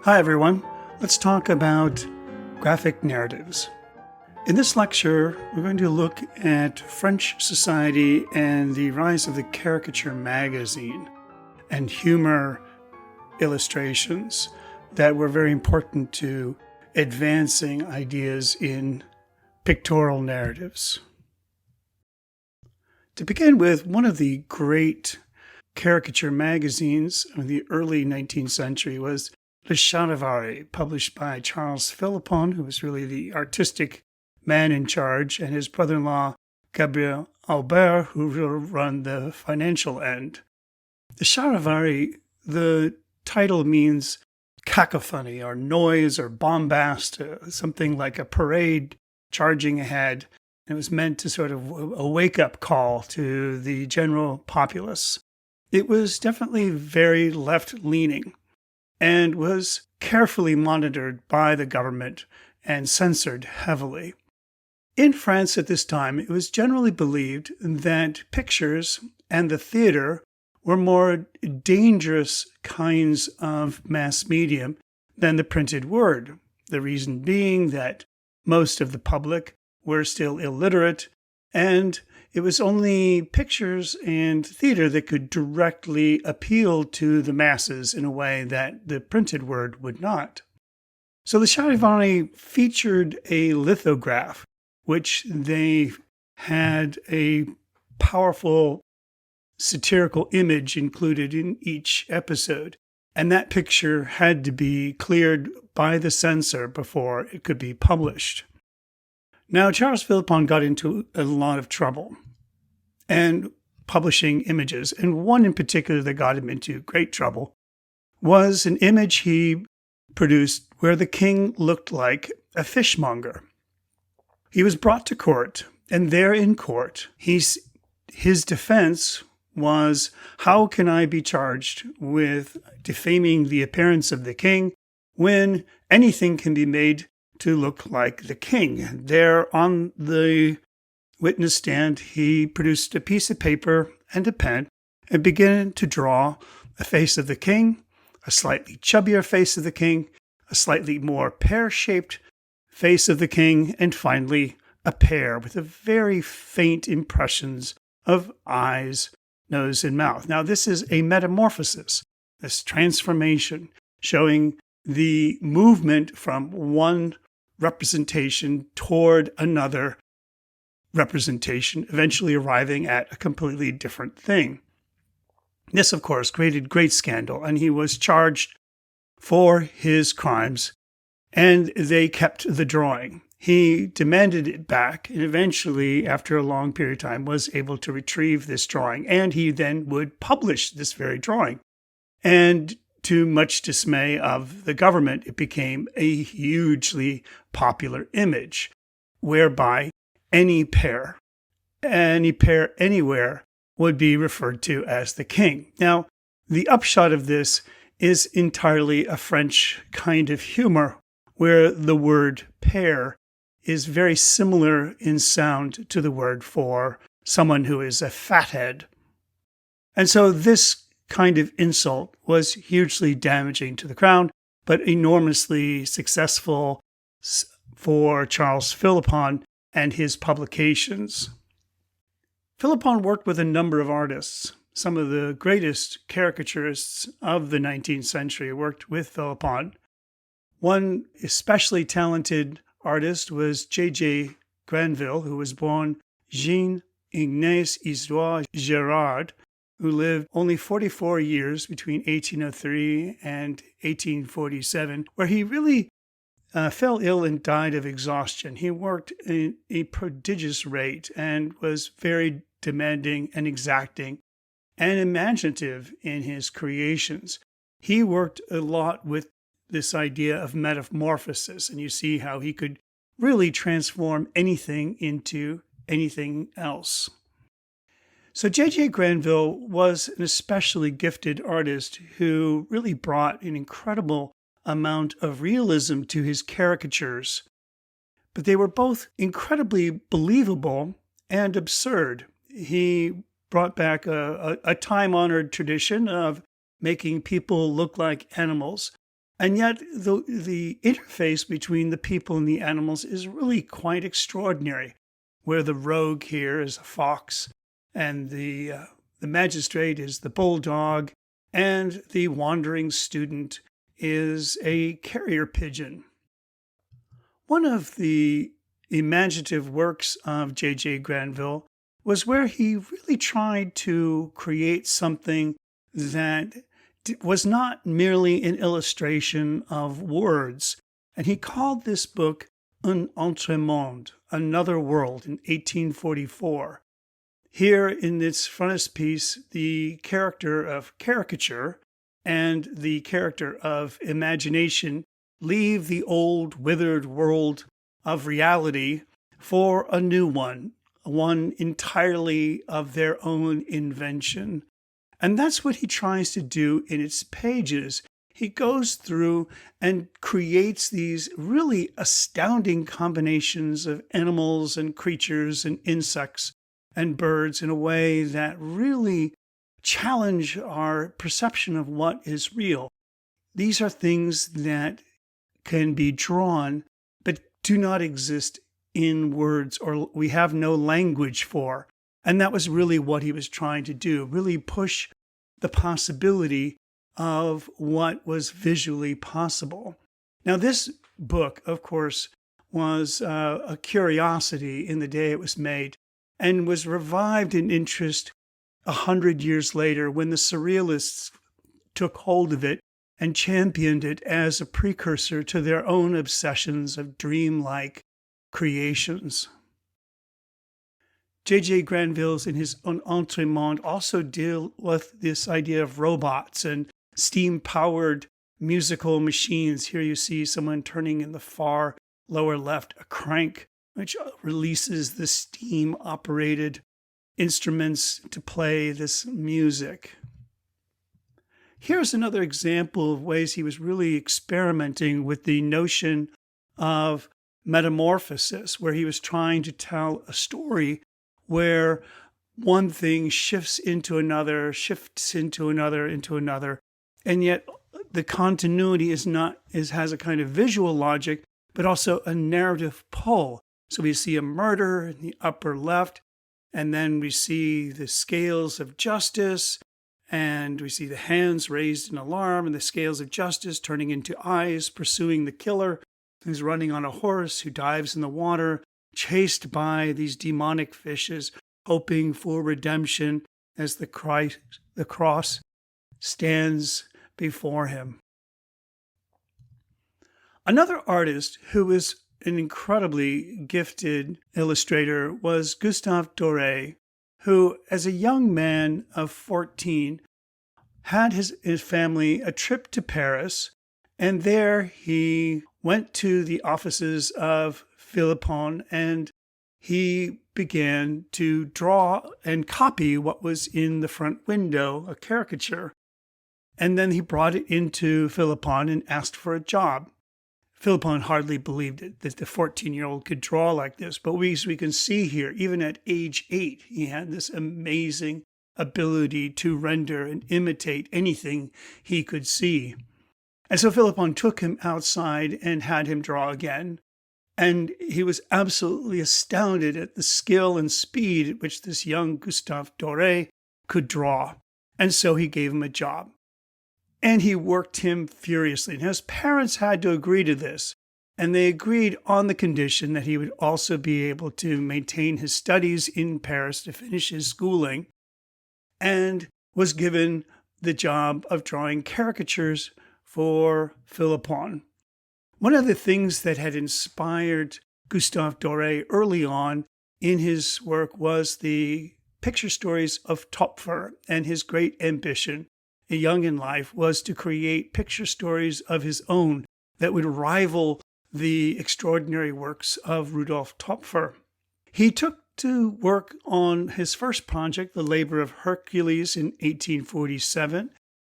Hi everyone, let's talk about graphic narratives. In this lecture, we're going to look at French society and the rise of the caricature magazine and humor illustrations that were very important to advancing ideas in pictorial narratives. To begin with, one of the great caricature magazines of the early 19th century was the Shadowvari, published by Charles Philippon, who was really the artistic man in charge, and his brother-in-law, Gabriel Albert, who would run the financial end. The Shadowvari, the title means cacophony or noise or bombast, something like a parade charging ahead. It was meant to sort of a wake-up call to the general populace. It was definitely very left-leaning and was carefully monitored by the government and censored heavily. In France at this time, it was generally believed that pictures and the theater were more dangerous kinds of mass medium than the printed word. The reason being that most of the public were still illiterate, and it was only pictures and theater that could directly appeal to the masses in a way that the printed word would not. So the Shadowvari featured a lithograph, which they had a powerful satirical image included in each episode. And that picture had to be cleared by the censor before it could be published. Now, Charles Philippon got into a lot of trouble and publishing images, and one in particular that got him into great trouble was an image he produced where the king looked like a fishmonger. He was brought to court, and there in court, his defense was, how can I be charged with defaming the appearance of the king when anything can be made to look like the king? There on the witness stand, he produced a piece of paper and a pen and began to draw a face of the king, a slightly chubbier face of the king, a slightly more pear-shaped face of the king, and finally a pear with a very faint impressions of eyes, nose, and mouth. Now, this is a metamorphosis, this transformation, showing the movement from one representation toward another representation, eventually arriving at a completely different thing. This, of course, created great scandal, and he was charged for his crimes, and they kept the drawing. He demanded it back, and eventually, after a long period of time, was able to retrieve this drawing, and he then would publish this very drawing. And to much dismay of the government, it became a hugely popular image, whereby any pair anywhere would be referred to as the king. Now, the upshot of this is entirely a French kind of humor, where the word pair is very similar in sound to the word for someone who is a fathead. And so this kind of insult was hugely damaging to the crown, but enormously successful for Charles Philippon and his publications. Philippon worked with a number of artists. Some of the greatest caricaturists of the 19th century worked with Philippon. One especially talented artist was J Grandville, who was born Jean-Ignace Isidore Gérard, who lived only 44 years between 1803 and 1847, where he really fell ill and died of exhaustion. He worked at a prodigious rate and was very demanding and exacting and imaginative in his creations. He worked a lot with this idea of metamorphosis, and you see how he could really transform anything into anything else. So J Grandville was an especially gifted artist who really brought an incredible amount of realism to his caricatures, but they were both incredibly believable and absurd. He brought back a time-honored tradition of making people look like animals, And yet the interface between the people and the animals is really quite extraordinary, where the rogue here is a fox, and the magistrate is the bulldog, and the wandering student is a carrier pigeon. One of the imaginative works of J Grandville was where he really tried to create something that was not merely an illustration of words. And he called this book Un Entrement, Another World, in 1844. Here in its frontispiece, the character of caricature and the character of imagination leave the old withered world of reality for a new one entirely of their own invention. And that's what he tries to do in its pages. He goes through and creates these really astounding combinations of animals and creatures and insects and birds in a way that really challenge our perception of what is real. These are things that can be drawn, but do not exist in words, or we have no language for. And that was really what he was trying to do, really push the possibility of what was visually possible. Now, this book, of course, was a curiosity in the day it was made, and was revived in interest 100 years later when the Surrealists took hold of it and championed it as a precursor to their own obsessions of dreamlike creations. J Grandville's in his Entrement also deal with this idea of robots and steam-powered musical machines. Here you see someone turning in the far lower left a crank, which releases the steam-operated instruments to play this music. Here's another example of ways he was really experimenting with the notion of metamorphosis, where he was trying to tell a story where one thing shifts into another, and yet the continuity has a kind of visual logic, but also a narrative pull. So we see a murder in the upper left, and then we see the scales of justice, and we see the hands raised in alarm, and the scales of justice turning into eyes, pursuing the killer who's running on a horse, who dives in the water, chased by these demonic fishes, hoping for redemption as the cross stands before him. Another artist who was an incredibly gifted illustrator was Gustav Dore, who, as a young man of 14, had his family a trip to Paris, and there he went to the offices of Philippon, and he began to draw and copy what was in the front window, a caricature. And then he brought it into Philippon and asked for a job. Philippon hardly believed it, that the 14-year-old could draw like this. But as we can see here, even at age 8, he had this amazing ability to render and imitate anything he could see. And so Philippon took him outside and had him draw again. And he was absolutely astounded at the skill and speed at which this young Gustav Dore could draw. And so he gave him a job. And he worked him furiously. And his parents had to agree to this. And they agreed on the condition that he would also be able to maintain his studies in Paris to finish his schooling, and was given the job of drawing caricatures for Philippon. One of the things that had inspired Gustav Dore early on in his work was the picture stories of Töpffer, and his great ambition, young in life, was to create picture stories of his own that would rival the extraordinary works of Rudolf Töpffer. He took to work on his first project, The Labor of Hercules, in 1847,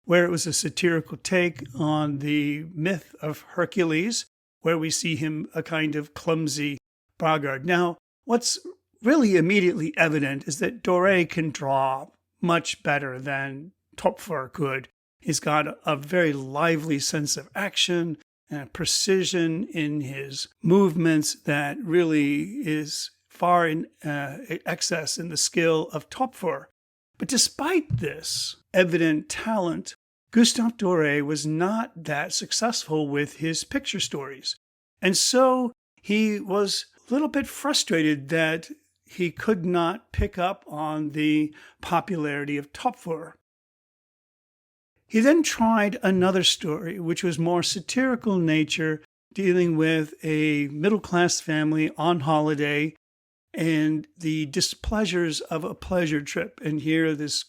where it was a satirical take on the myth of Hercules, where we see him a kind of clumsy braggart. Now, what's really immediately evident is that Doré can draw much better than Töpffer could. He's got a very lively sense of action and precision in his movements that really is far in excess in the skill of Töpffer. But despite this evident talent, Gustav Dore was not that successful with his picture stories. And so he was a little bit frustrated that he could not pick up on the popularity of Töpffer. He then tried another story, which was more satirical in nature, dealing with a middle-class family on holiday and the displeasures of a pleasure trip. And here this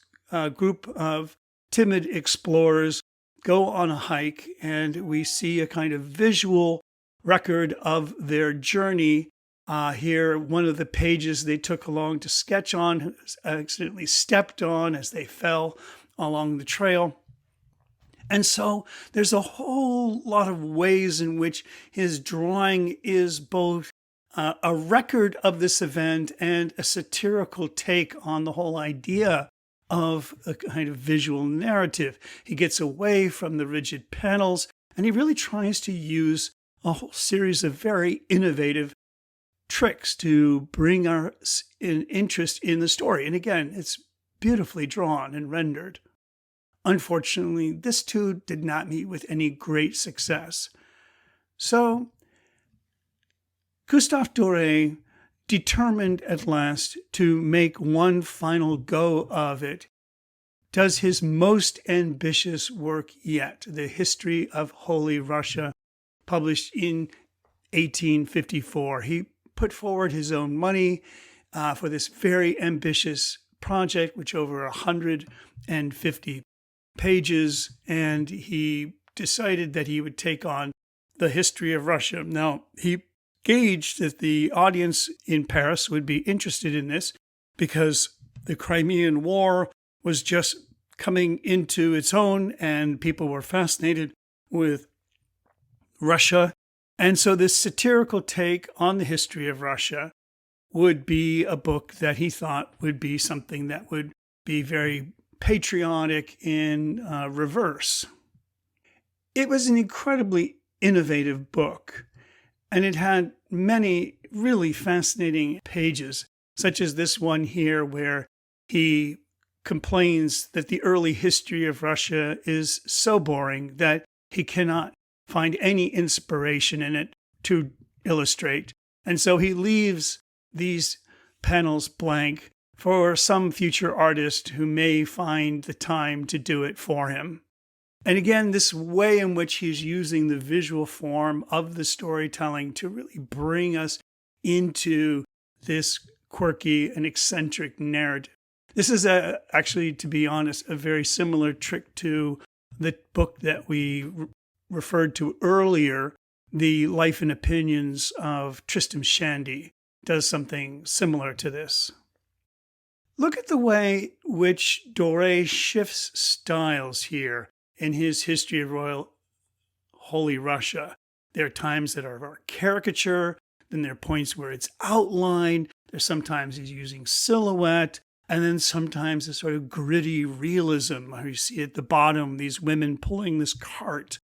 group of timid explorers go on a hike, and we see a kind of visual record of their journey. Here, one of the pages they took along to sketch on accidentally stepped on as they fell along the trail. And so there's a whole lot of ways in which his drawing is both a record of this event and a satirical take on the whole idea of a kind of visual narrative. He gets away from the rigid panels, and he really tries to use a whole series of very innovative tricks to bring our interest in the story. And again, it's beautifully drawn and rendered. Unfortunately, this too did not meet with any great success. So, Gustav Dore determined at last to make one final go of it, does his most ambitious work yet, The History of Holy Russia, published in 1854. He put forward his own money for this very ambitious project, which over 150 pages, and he decided that he would take on the history of Russia. Now, he gauged that the audience in Paris would be interested in this because the Crimean War was just coming into its own and people were fascinated with Russia. And so this satirical take on the history of Russia would be a book that he thought would be something that would be very patriotic in reverse. It was an incredibly innovative book, and it had many really fascinating pages, such as this one here where he complains that the early history of Russia is so boring that he cannot find any inspiration in it to illustrate. And so he leaves these panels blank for some future artist who may find the time to do it for him. And again, this way in which he's using the visual form of the storytelling to really bring us into this quirky and eccentric narrative. This is actually, to be honest, a very similar trick to the book that we referred to earlier, The Life and Opinions of Tristram Shandy. Does something similar to this. Look at the way which Doré shifts styles here in his History of Holy Russia. There are times that are caricature, then there are points where it's outline, there's sometimes he's using silhouette, and then sometimes a sort of gritty realism, where you see at the bottom these women pulling this cart.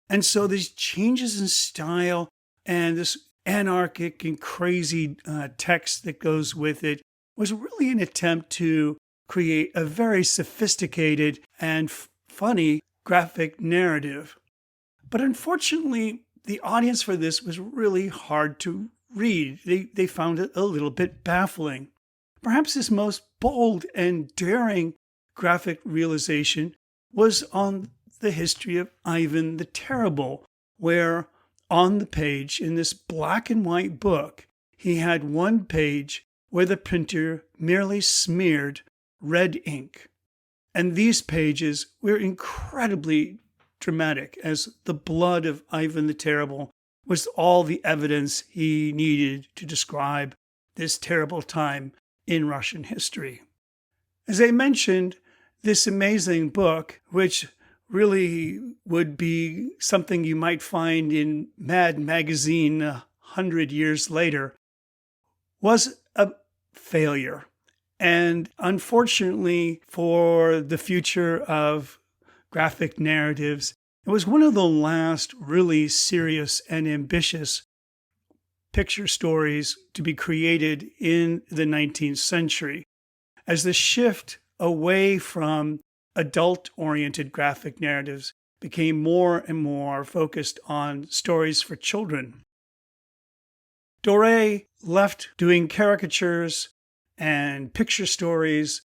And so these changes in style and this anarchic and crazy text that goes with it was really an attempt to create a very sophisticated and funny graphic narrative. But unfortunately, the audience for this was really hard to read. They found it a little bit baffling. Perhaps his most bold and daring graphic realization was on the history of Ivan the Terrible, where on the page in this black and white book, he had one page where the printer merely smeared red ink. And these pages were incredibly dramatic, as the blood of Ivan the Terrible was all the evidence he needed to describe this terrible time in Russian history. As I mentioned, this amazing book, which really would be something you might find in Mad Magazine 100 years later, was a failure. And unfortunately for the future of graphic narratives. It was one of the last really serious and ambitious picture stories to be created in the 19th century. As the shift away from adult-oriented graphic narratives became more and more focused on stories for children. Doré left doing caricatures and picture stories.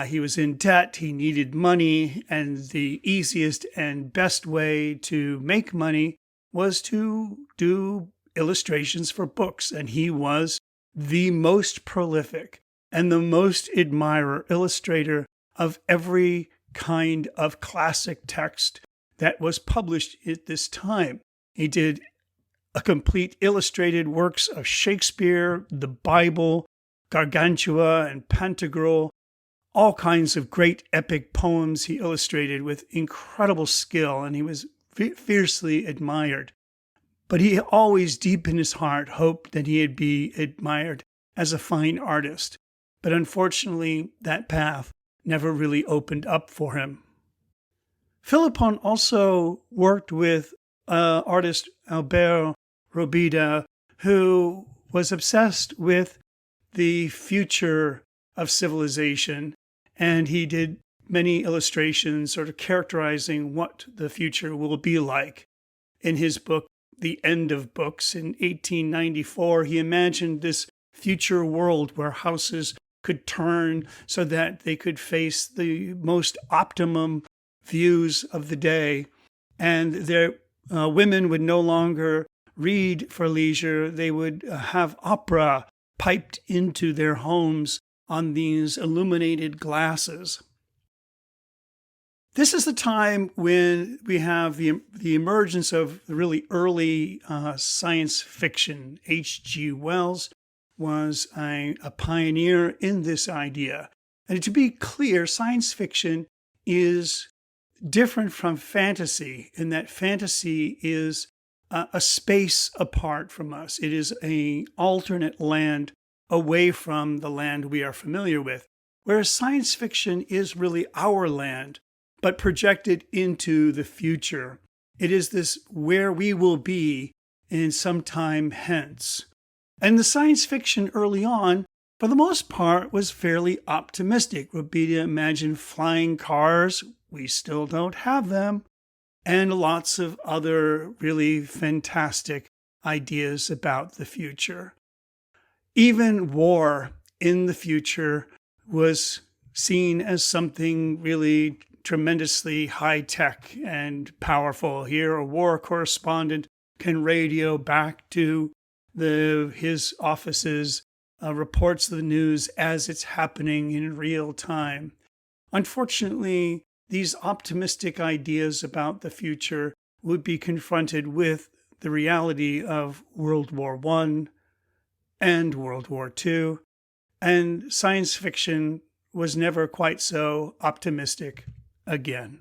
He was in debt, he needed money, and the easiest and best way to make money was to do illustrations for books. And he was the most prolific and the most admired illustrator of every kind of classic text that was published at this time. He did a complete illustrated works of Shakespeare, the Bible, Gargantua and Pantagruel, all kinds of great epic poems he illustrated with incredible skill, and he was fiercely admired. But he always, deep in his heart, hoped that he'd be admired as a fine artist. But unfortunately, that path never really opened up for him. Philippon also worked with artist Albert Robida, who was obsessed with the future of civilization, and he did many illustrations sort of characterizing what the future will be like. In his book, The End of Books, in 1894, he imagined this future world where houses could turn so that they could face the most optimum views of the day, and their women would no longer read for leisure. They would have opera piped into their homes on these illuminated glasses. This is the time when we have the emergence of the really early science fiction. H.G. Wells was a pioneer in this idea. And to be clear, science fiction is different from fantasy in that fantasy is a space apart from us. It is an alternate land away from the land we are familiar with, whereas science fiction is really our land, but projected into the future. It is this where we will be in some time hence. And the science fiction early on, for the most part, was fairly optimistic. Would be to imagine flying cars. We still don't have them. And lots of other really fantastic ideas about the future. Even war in the future was seen as something really tremendously high-tech and powerful. Here, a war correspondent can radio back to his offices, reports the news as it's happening in real time. Unfortunately, these optimistic ideas about the future would be confronted with the reality of World War I and World War II, and science fiction was never quite so optimistic again.